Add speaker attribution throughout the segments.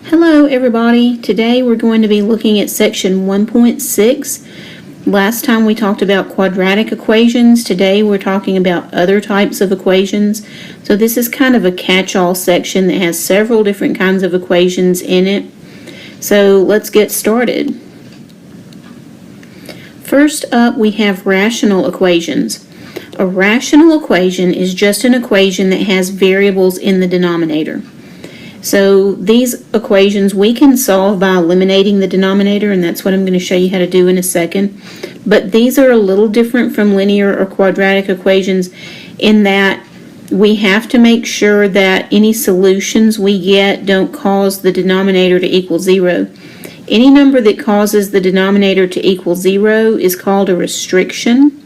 Speaker 1: Hello everybody. Today we're going to be looking at section 1.6. Last time we talked about quadratic equations. Today we're talking about other types of equations. So this is kind of a catch-all section that has several different kinds of equations in it. So let's get started. First up we have rational equations. A rational equation is just an equation that has variables in the denominator. So these equations we can solve by eliminating the denominator, and that's what I'm going to show you how to do in a second. But these are a little different from linear or quadratic equations in that we have to make sure that any solutions we get don't cause the denominator to equal 0. Any number that causes the denominator to equal 0 is called a restriction.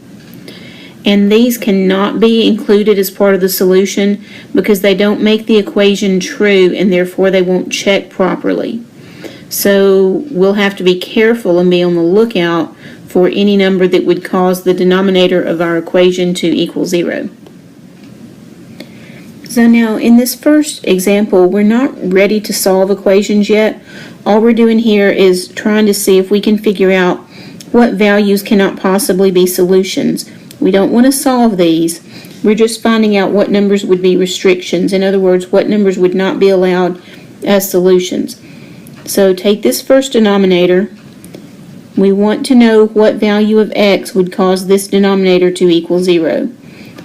Speaker 1: And these cannot be included as part of the solution because they don't make the equation true and therefore they won't check properly. So we'll have to be careful and be on the lookout for any number that would cause the denominator of our equation to equal 0. So now in this first example, we're not ready to solve equations yet. All we're doing here is trying to see if we can figure out what values cannot possibly be solutions. We don't want to solve these. We're just finding out what numbers would be restrictions. In other words, what numbers would not be allowed as solutions. So take this first denominator. We want to know what value of x would cause this denominator to equal 0.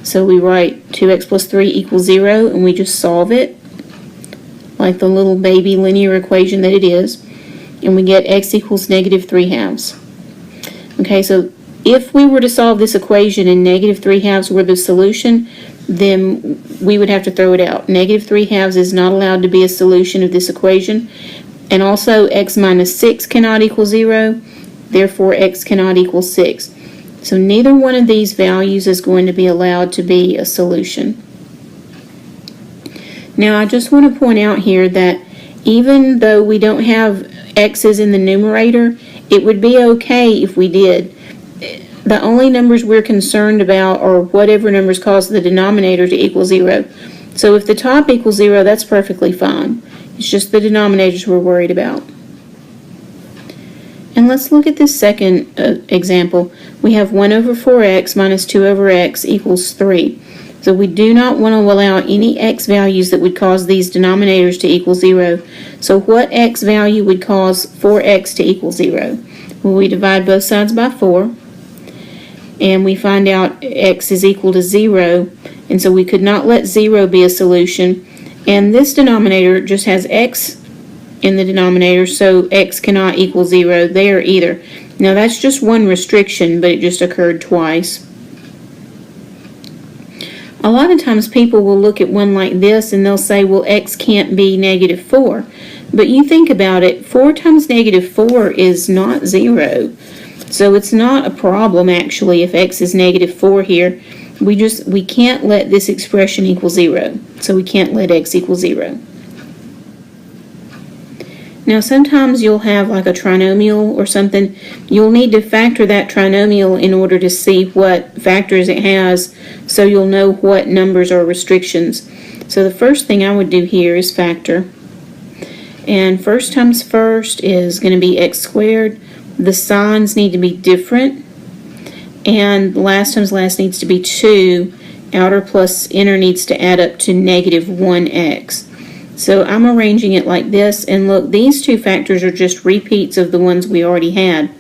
Speaker 1: So we write 2x plus 3 equals 0, and we just solve it like the little baby linear equation that it is. And we get x equals negative 3/2. Okay, so if we were to solve this equation and negative 3/2 were the solution, then we would have to throw it out. Negative 3/2 is not allowed to be a solution of this equation. And also x minus 6 cannot equal 0, therefore x cannot equal 6. So neither one of these values is going to be allowed to be a solution. Now I just want to point out here that even though we don't have x's in the numerator, it would be okay if we did. The only numbers we're concerned about are whatever numbers cause the denominator to equal 0. So if the top equals 0, that's perfectly fine. It's just the denominators we're worried about. And let's look at this second example. We have 1 over 4x minus 2 over x equals 3. So we do not want to allow any x values that would cause these denominators to equal 0. So what x value would cause 4x to equal 0? Well, we divide both sides by 4. And we find out x is equal to 0, and so we could not let 0 be a solution. And this denominator just has x in the denominator, so x cannot equal 0 there either. Now that's just one restriction, but it just occurred twice. A lot of times people will look at one like this and they'll say, well, x can't be negative 4. But you think about it, 4 times negative 4 is not 0. So it's not a problem actually if x is negative 4 here. We can't let this expression equal 0. So we can't let x equal 0. Now sometimes you'll have like a trinomial or something. You'll need to factor that trinomial in order to see what factors it has so you'll know what numbers are restrictions. So the first thing I would do here is factor. And first times first is going to be x squared. The signs need to be different, and last times last needs to be 2. Outer plus inner needs to add up to negative 1x. So I'm arranging it like this, and look, these two factors are just repeats of the ones we already had.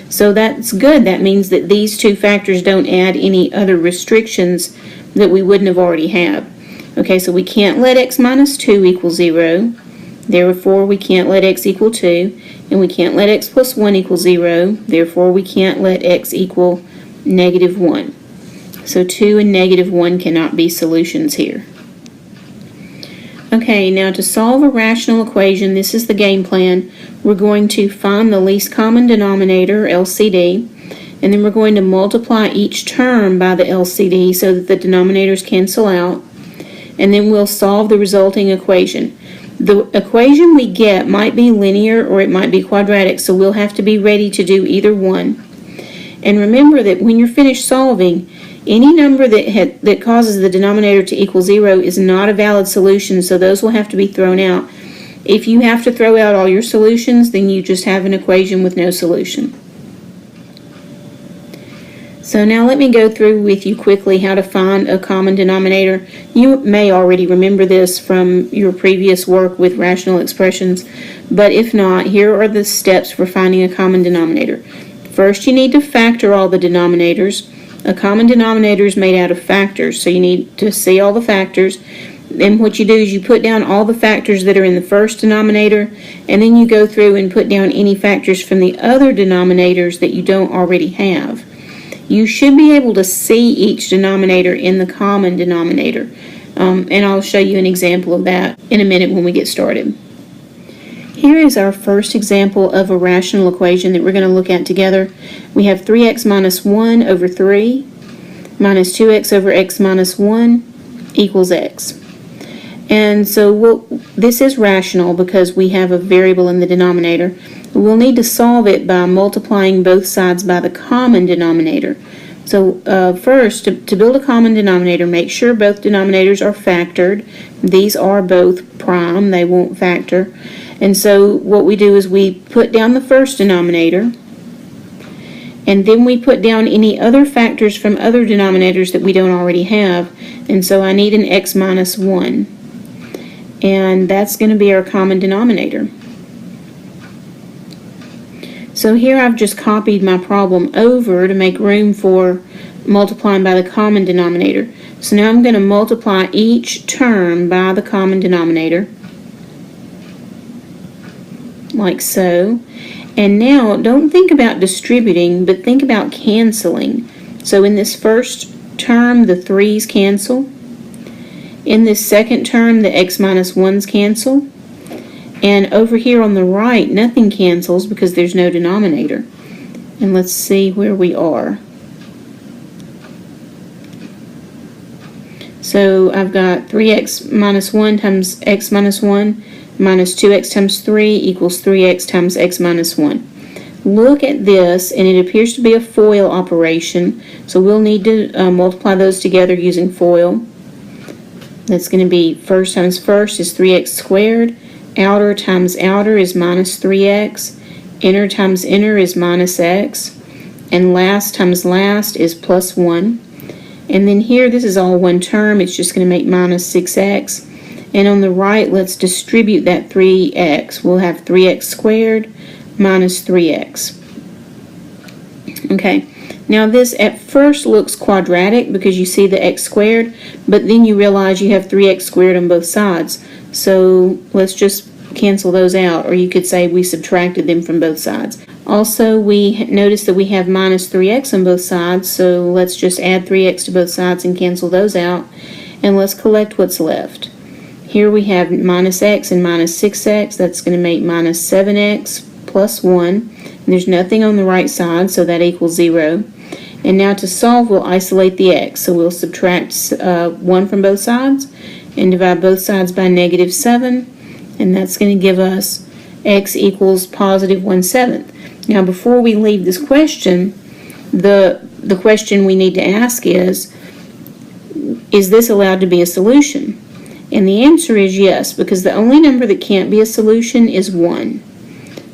Speaker 1: So that's good. That means that these two factors don't add any other restrictions that we wouldn't have already had. Okay, so we can't let x minus 2 equal 0. Therefore, we can't let x equal 2. And we can't let x plus 1 equal 0, therefore we can't let x equal negative 1. So 2 and negative 1 cannot be solutions here. Okay, now to solve a rational equation, this is the game plan. We're going to find the least common denominator, LCD, and then we're going to multiply each term by the LCD so that the denominators cancel out, and then we'll solve the resulting equation. The equation we get might be linear or it might be quadratic, so we'll have to be ready to do either one. And remember that when you're finished solving, any number that causes the denominator to equal 0 is not a valid solution, so those will have to be thrown out. If you have to throw out all your solutions, then you just have an equation with no solution. So now let me go through with you quickly how to find a common denominator. You may already remember this from your previous work with rational expressions, but if not, here are the steps for finding a common denominator. First, you need to factor all the denominators. A common denominator is made out of factors, so you need to see all the factors. And what you do is you put down all the factors that are in the first denominator, and then you go through and put down any factors from the other denominators that you don't already have. You should be able to see each denominator in the common denominator, and I'll show you an example of that in a minute when we get started. Here is our first example of a rational equation that we're going to look at together. We have 3x minus 1 over 3 minus 2x over x minus 1 equals x. And so this is rational because we have a variable in the denominator. We'll need to solve it by multiplying both sides by the common denominator. So first, to build a common denominator, make sure both denominators are factored. These are both prime, they won't factor. And so what we do is we put down the first denominator, and then we put down any other factors from other denominators that we don't already have. And so I need an x minus 1. And that's going to be our common denominator. So here I've just copied my problem over to make room for multiplying by the common denominator. So now I'm going to multiply each term by the common denominator, like so. And now don't think about distributing, but think about canceling. So in this first term, the 3's cancel. In this second term, the x minus 1's cancel. And over here on the right, nothing cancels because there's no denominator. And let's see where we are. So I've got 3x minus 1 times x minus 1 minus 2x times 3 equals 3x times x minus 1. Look at this, and it appears to be a FOIL operation. So we'll need to multiply those together using FOIL. That's going to be first times first is 3x squared. Outer times outer is minus 3x. Inner times inner is minus x. And last times last is plus 1. And then here, this is all one term. It's just going to make minus 6x. And on the right, let's distribute that 3x. We'll have 3x squared minus 3x. Okay. Now this at first looks quadratic because you see the x squared, but then you realize you have 3x squared on both sides. So let's just cancel those out, or you could say we subtracted them from both sides. Also, we notice that we have minus 3x on both sides, so let's just add 3x to both sides and cancel those out, and let's collect what's left. Here we have minus x and minus 6x. That's going to make minus 7x plus 1. And there's nothing on the right side, so that equals 0. And now to solve, we'll isolate the x. So we'll subtract 1 from both sides and divide both sides by negative 7. And that's going to give us x equals positive 1/7. Now before we leave this question, the question we need to ask is this allowed to be a solution? And the answer is yes, because the only number that can't be a solution is 1.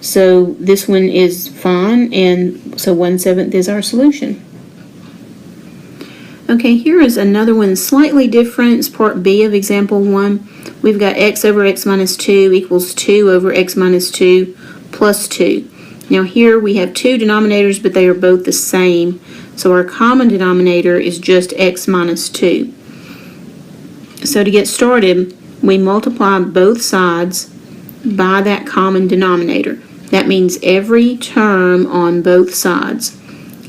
Speaker 1: So this one is fine, and so 1/7 is our solution. Okay, here is another one slightly different. It's part B of example 1. We've got x over x minus 2 equals 2 over x minus 2 plus 2. Now here we have two denominators, but they are both the same. So our common denominator is just x minus 2. So to get started, we multiply both sides by that common denominator. That means every term on both sides.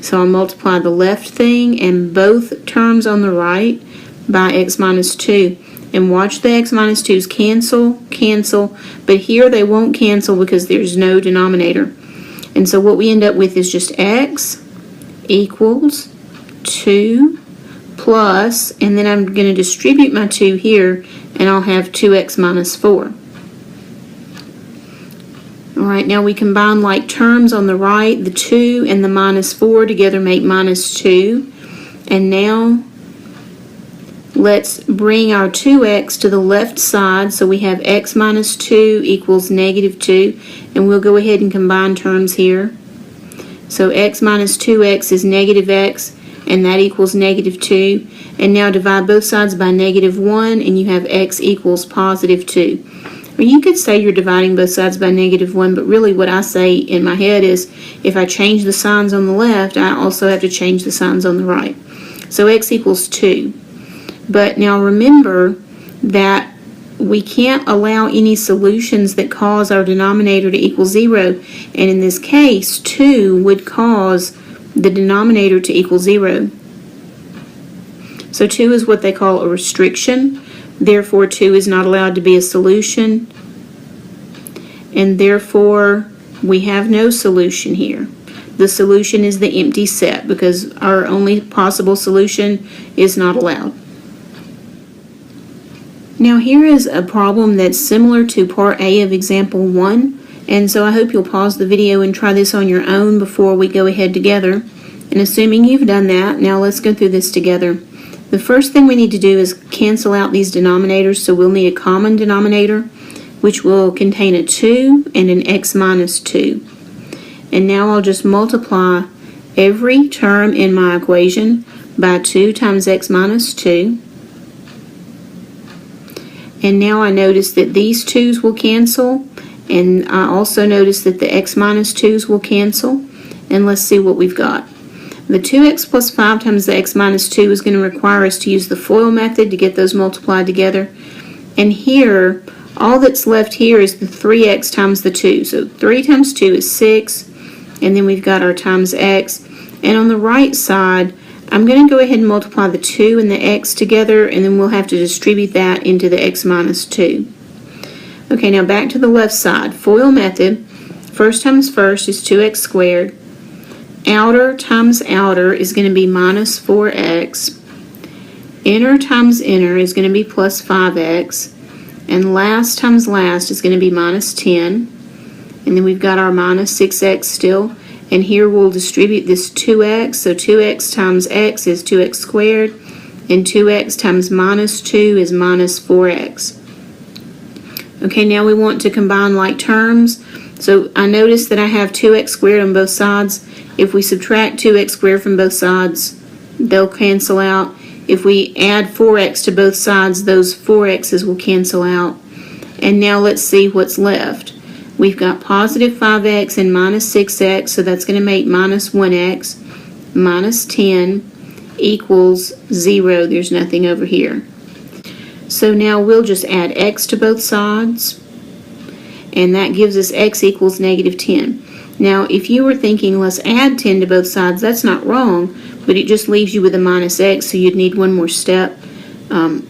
Speaker 1: So I'll multiply the left thing and both terms on the right by x minus 2. And watch the x minus 2's cancel, but here they won't cancel because there's no denominator. And so what we end up with is just x equals 2 plus, and then I'm going to distribute my 2 here, and I'll have 2x minus 4. Alright, now we combine like terms on the right. The 2 and the minus 4 together make minus 2. And now let's bring our 2x to the left side, so we have x minus 2 equals negative 2, and we'll go ahead and combine terms here. So x minus 2x is negative x, and that equals negative 2. And now divide both sides by negative 1, and you have x equals positive 2. Or you could say you're dividing both sides by negative 1, but really what I say in my head is if I change the signs on the left, I also have to change the signs on the right. So x equals 2. But now remember that we can't allow any solutions that cause our denominator to equal 0. And in this case, 2 would cause the denominator to equal 0. So 2 is what they call a restriction. Therefore, 2 is not allowed to be a solution. And therefore, we have no solution here. The solution is the empty set because our only possible solution is not allowed. Now here is a problem that's similar to part A of example 1, and so I hope you'll pause the video and try this on your own before we go ahead together. And assuming you've done that, now let's go through this together. The first thing we need to do is cancel out these denominators, so we'll need a common denominator, which will contain a 2 and an x minus 2. And now I'll just multiply every term in my equation by 2 times x minus 2. And now I notice that these 2's will cancel, and I also notice that the x minus 2's will cancel. And let's see what we've got. The 2x plus 5 times the x minus 2 is going to require us to use the FOIL method to get those multiplied together. And here, all that's left here is the 3x times the 2. So 3 times 2 is 6, and then we've got our times x. And on the right side, I'm going to go ahead and multiply the 2 and the x together, and then we'll have to distribute that into the x minus 2. Okay, now back to the left side. FOIL method, first times first is 2x squared. Outer times outer is going to be minus 4x. Inner times inner is going to be plus 5x. And last times last is going to be minus 10. And then we've got our minus 6x still. And here we'll distribute this 2x, so 2x times x is 2x squared, and 2x times minus 2 is minus 4x. Okay, now we want to combine like terms. So I notice that I have 2x squared on both sides. If we subtract 2x squared from both sides, they'll cancel out. If we add 4x to both sides, those 4x's will cancel out. And now let's see what's left. We've got positive 5x and minus 6x, so that's going to make minus 1x. Minus 10 equals 0. There's nothing over here. So now we'll just add x to both sides, and that gives us x equals negative 10. Now, if you were thinking, let's add 10 to both sides, that's not wrong, but it just leaves you with a minus x, so you'd need one more step.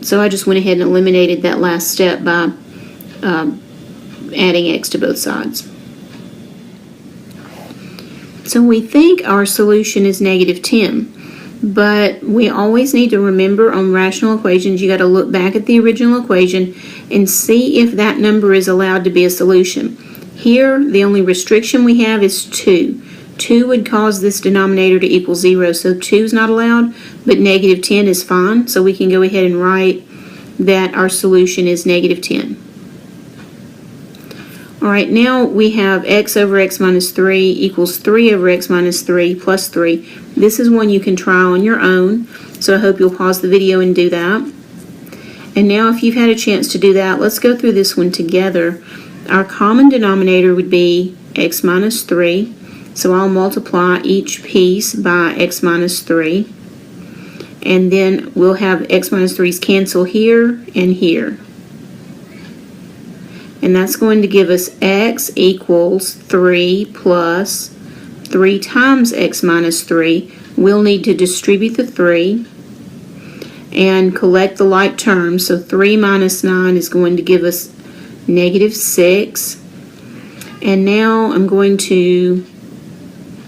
Speaker 1: So I just went ahead and eliminated that last step by adding x to both sides. So we think our solution is negative 10, but we always need to remember on rational equations, you got to look back at the original equation and see if that number is allowed to be a solution. Here, the only restriction we have is 2. 2 would cause this denominator to equal 0, so 2 is not allowed, but negative 10 is fine, so we can go ahead and write that our solution is negative 10. Alright, now we have x over x minus 3 equals 3 over x minus 3 plus 3. This is one you can try on your own, so I hope you'll pause the video and do that. And now if you've had a chance to do that, let's go through this one together. Our common denominator would be x minus 3, so I'll multiply each piece by x minus 3. And then we'll have x minus 3's cancel here and here. And that's going to give us x equals 3 plus 3 times x minus 3. We'll need to distribute the 3 and collect the like terms. So 3 minus 9 is going to give us negative 6. And now I'm going to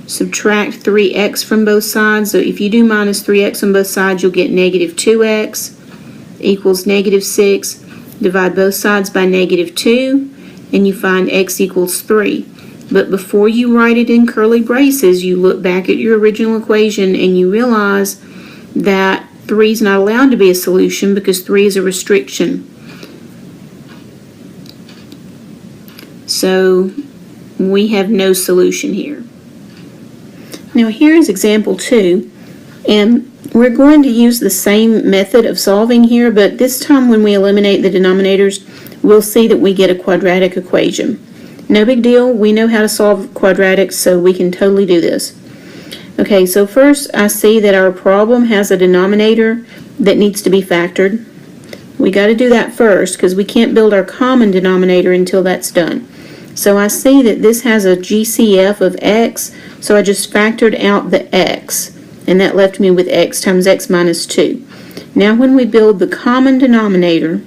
Speaker 1: subtract 3x from both sides. So if you do minus 3x on both sides, you'll get negative 2x equals negative 6. Divide both sides by negative 2, and you find x equals 3. But before you write it in curly braces, you look back at your original equation and you realize that 3 is not allowed to be a solution because 3 is a restriction. So we have no solution here. Now here is example 2, and we're going to use the same method of solving here, but this time when we eliminate the denominators, we'll see that we get a quadratic equation. No big deal, we know how to solve quadratics, so we can totally do this. Okay, so first I see that our problem has a denominator that needs to be factored. We got to do that first because we can't build our common denominator until that's done. So I see that this has a GCF of x, so I just factored out the x, and that left me with x times x minus 2. Now when we build the common denominator,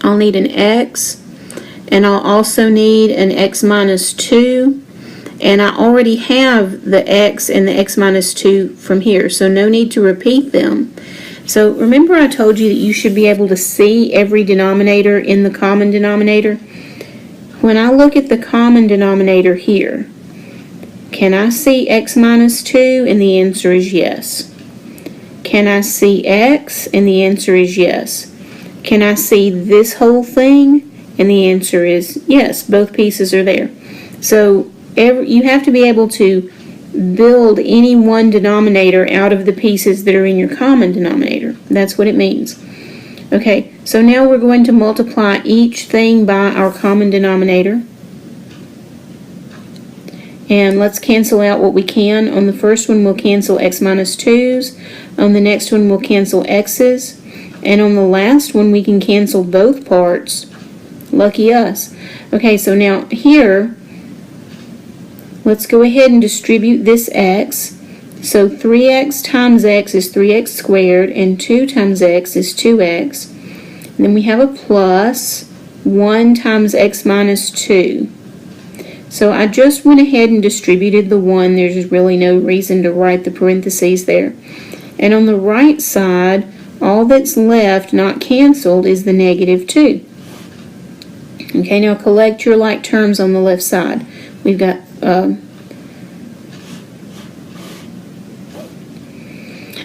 Speaker 1: I'll need an x, and I'll also need an x minus 2, and I already have the x and the x minus 2 from here, so no need to repeat them. So remember I told you that you should be able to see every denominator in the common denominator? When I look at the common denominator here, can I see x minus 2? And the answer is yes. Can I see x? And the answer is yes. Can I see this whole thing? And the answer is yes, both pieces are there. So you have to be able to build any one denominator out of the pieces that are in your common denominator. That's what it means. Okay, so now we're going to multiply each thing by our common denominator. And let's cancel out what we can. On the first one, we'll cancel x minus 2's. On the next one, we'll cancel x's. And on the last one, we can cancel both parts. Lucky us. Okay, so now here, let's go ahead and distribute this x. So 3x times x is 3x squared, and 2 times x is 2x. And then we have a plus 1 times x minus 2. So I just went ahead and distributed the 1. There's really no reason to write the parentheses there. And on the right side, all that's left, not canceled, is the negative 2. Okay, now collect your like terms on the left side. We've got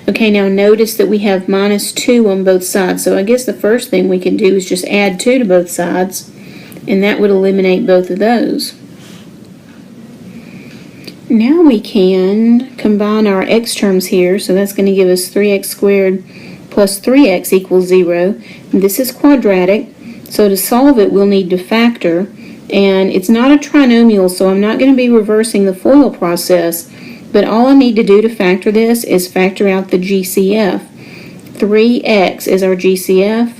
Speaker 1: okay, now notice that we have minus 2 on both sides. So I guess the first thing we can do is just add 2 to both sides, and that would eliminate both of those. Now we can combine our x terms here, so that's going to give us 3x squared plus 3x equals 0. And this is quadratic, so to solve it we'll need to factor, and it's not a trinomial, so I'm not going to be reversing the FOIL process, but all I need to do to factor this is factor out the GCF. 3x is our GCF,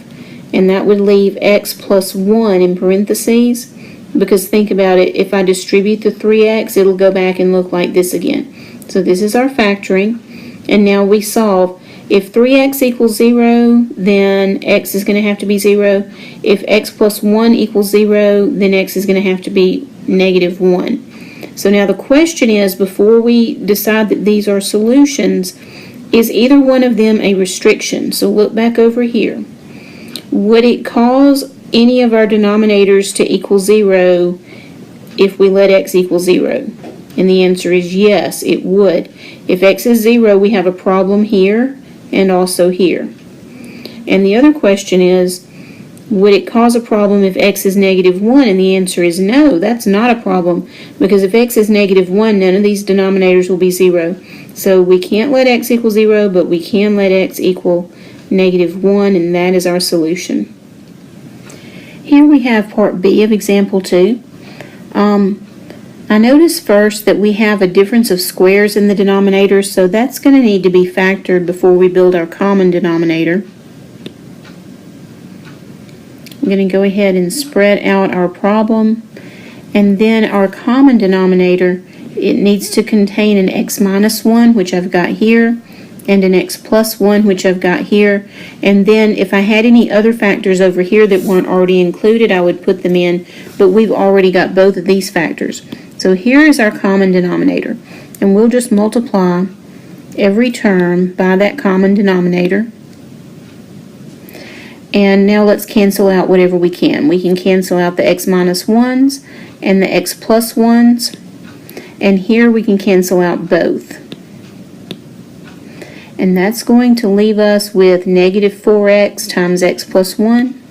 Speaker 1: and that would leave x plus 1 in parentheses, because think about it, if I distribute the 3x, it'll go back and look like this again. So this is our factoring, and now we solve. If 3x equals 0, then x is going to have to be 0. If x plus 1 equals 0, then x is going to have to be negative 1. So now the question is, before we decide that these are solutions, is either one of them a restriction? So look back over here. Would it cause any of our denominators to equal 0 if we let x equal 0? And the answer is yes, it would. If x is 0, we have a problem here and also here. And the other question is, would it cause a problem if x is negative 1? And the answer is no, that's not a problem, because if x is negative 1, none of these denominators will be 0. So we can't let x equal 0, but we can let x equal negative 1, and that is our solution. Here we have part B of example 2. I notice first that we have a difference of squares in the denominator, so that's going to need to be factored before we build our common denominator. I'm going to go ahead and spread out our problem, and then our common denominator, it needs to contain an x minus 1, which I've got here, and an x plus 1, which I've got here. And then if I had any other factors over here that weren't already included, I would put them in, but we've already got both of these factors. So here is our common denominator, and we'll just multiply every term by that common denominator. And now let's cancel out whatever we can. We can cancel out the x minus 1's and the x plus 1's, and here we can cancel out both. And that's going to leave us with negative 4x times x plus 1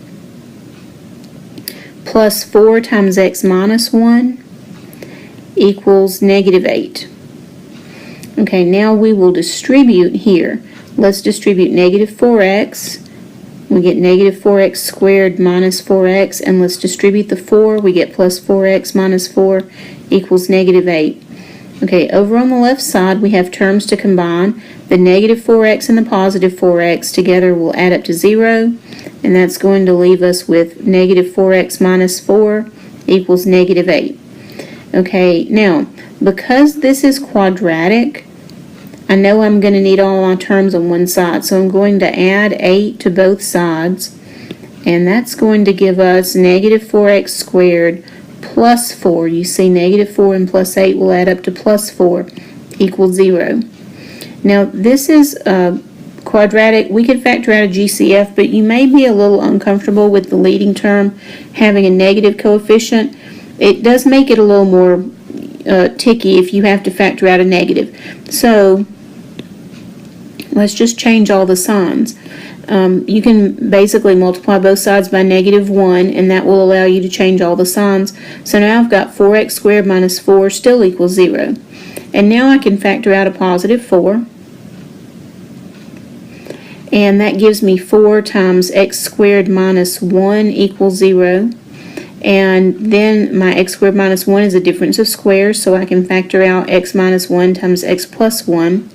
Speaker 1: plus 4 times x minus 1 equals negative 8. Okay, now we will distribute here. Let's distribute negative 4x. We get negative 4x squared minus 4x, and let's distribute the 4. We get plus 4x minus 4 equals negative 8. Okay, over on the left side we have terms to combine. The negative 4x and the positive 4x together will add up to 0, and that's going to leave us with negative 4x minus 4 equals negative 8. Okay, now, because this is quadratic, I know I'm going to need all my terms on one side, so I'm going to add 8 to both sides, and that's going to give us negative 4x squared plus 4. You see, negative 4 and plus 8 will add up to plus 4 equals 0. Now, this is quadratic. We could factor out a GCF, but you may be a little uncomfortable with the leading term having a negative coefficient. It does make it a little more ticky if you have to factor out a negative. So let's just change all the signs. You can basically multiply both sides by negative 1, and that will allow you to change all the signs. So now I've got 4x squared minus 4 still equals 0. And now I can factor out a positive 4. And that gives me 4 times x squared minus 1 equals 0. And then my x squared minus 1 is a difference of squares, so I can factor out x minus 1 times x plus 1.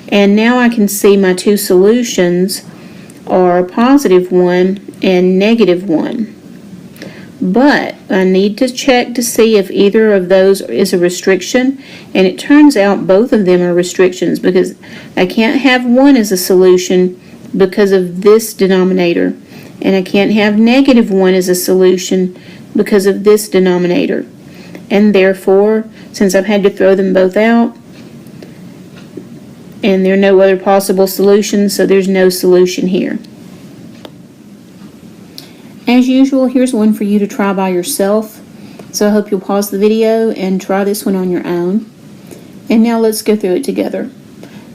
Speaker 1: And now I can see my two solutions are positive 1 and negative 1. But I need to check to see if either of those is a restriction, and it turns out both of them are restrictions, because I can't have 1 as a solution because of this denominator, and I can't have negative 1 as a solution because of this denominator. And therefore, since I've had to throw them both out, and there are no other possible solutions, so there's no solution here. As usual, here's one for you to try by yourself. So I hope you'll pause the video and try this one on your own. And now let's go through it together.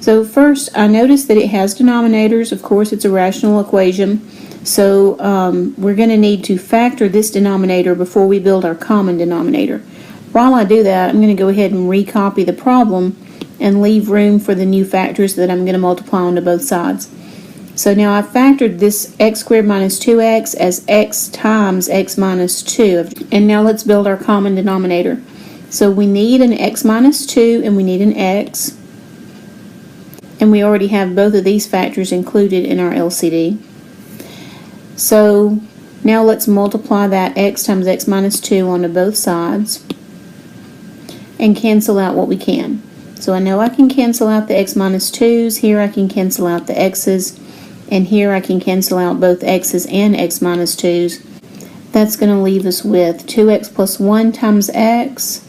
Speaker 1: So first, I noticed that it has denominators. Of course, it's a rational equation. So we're going to need to factor this denominator before we build our common denominator. While I do that, I'm going to go ahead and recopy the problem and leave room for the new factors that I'm going to multiply onto both sides. So now I've factored this x squared minus 2x as x times x minus 2. And now let's build our common denominator. So we need an x minus 2 and we need an x. And we already have both of these factors included in our LCD. So now let's multiply that x times x minus 2 onto both sides and cancel out what we can. So I know I can cancel out the x minus 2's. Here I can cancel out the x's. And here I can cancel out both x's and x minus 2's. That's going to leave us with 2x plus 1 times x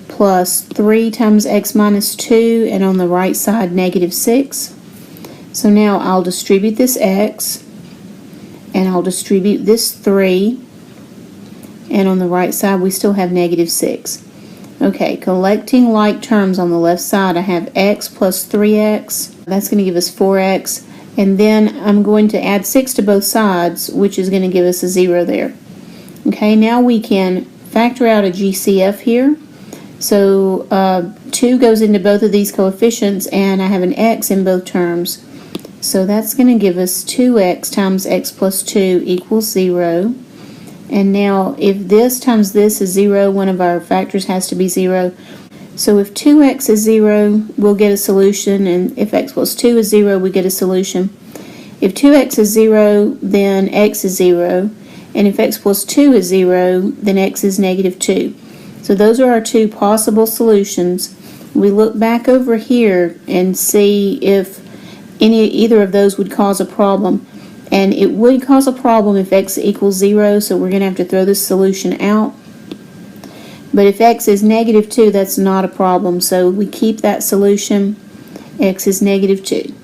Speaker 1: plus 3 times x minus 2, and on the right side negative 6. So now I'll distribute this x, and I'll distribute this 3, and on the right side we still have negative 6. Okay, collecting like terms on the left side, I have x plus 3x. That's going to give us 4x. And then I'm going to add 6 to both sides, which is going to give us a 0 there. Okay, now we can factor out a GCF here. So 2 goes into both of these coefficients, and I have an x in both terms. So that's going to give us 2x times x plus 2 equals 0. And now if this times this is 0, one of our factors has to be 0. So if 2x is 0, we'll get a solution, and if x plus 2 is 0, we get a solution. If 2x is 0, then x is 0, and if x plus 2 is 0, then x is negative 2. So those are our two possible solutions. We look back over here and see if either of those would cause a problem, and it would cause a problem if x equals 0, so we're going to have to throw this solution out. But if x is negative 2, that's not a problem, so we keep that solution. X is negative 2.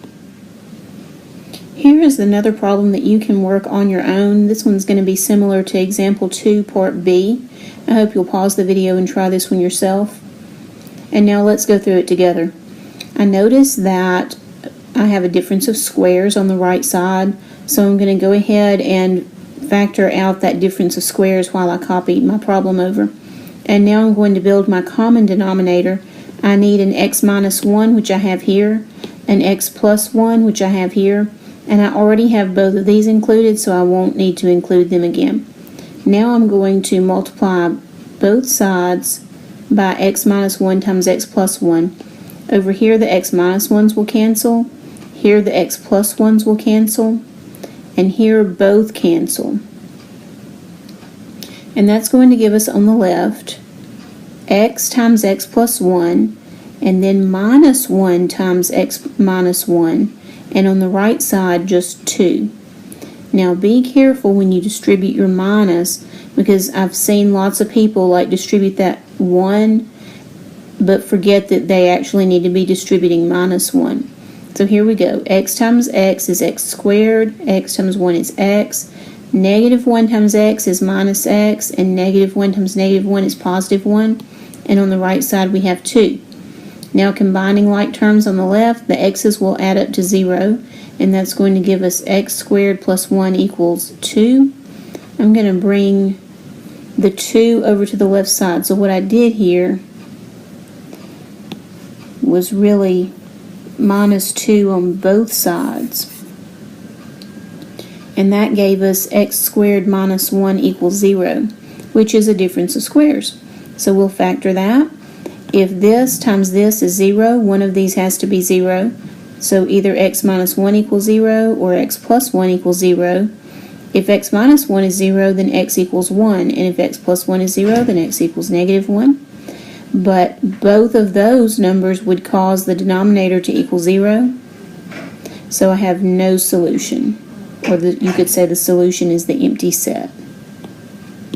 Speaker 1: Here is another problem that you can work on your own. This one's going to be similar to example 2, part B. I hope you'll pause the video and try this one yourself. And now let's go through it together. I notice that I have a difference of squares on the right side, so I'm going to go ahead and factor out that difference of squares while I copy my problem over. And now I'm going to build my common denominator. I need an x minus 1, which I have here, an x plus 1, which I have here, and I already have both of these included, so I won't need to include them again. Now I'm going to multiply both sides by x minus 1 times x plus 1. Over here the x minus 1's will cancel, here the x plus 1's will cancel, and here both cancel. And that's going to give us on the left x times x plus 1, and then minus 1 times x minus 1, and on the right side just 2. Now be careful when you distribute your minus, because I've seen lots of people like distribute that 1 but forget that they actually need to be distributing minus 1. So here we go. X times x is x squared, x times 1 is x, negative 1 times x is minus x, and negative 1 times negative 1 is positive 1, and on the right side we have 2. Now combining like terms on the left, the x's will add up to 0, and that's going to give us x squared plus 1 equals 2. I'm going to bring the 2 over to the left side. So what I did here was really minus 2 on both sides. And that gave us x squared minus 1 equals 0, which is a difference of squares. So we'll factor that. If this times this is 0, one of these has to be 0. So either x minus 1 equals 0 or x plus 1 equals 0. If x minus 1 is 0, then x equals 1. And if x plus 1 is 0, then x equals negative 1. But both of those numbers would cause the denominator to equal 0. So I have no solution. Or you could say the solution is the empty set.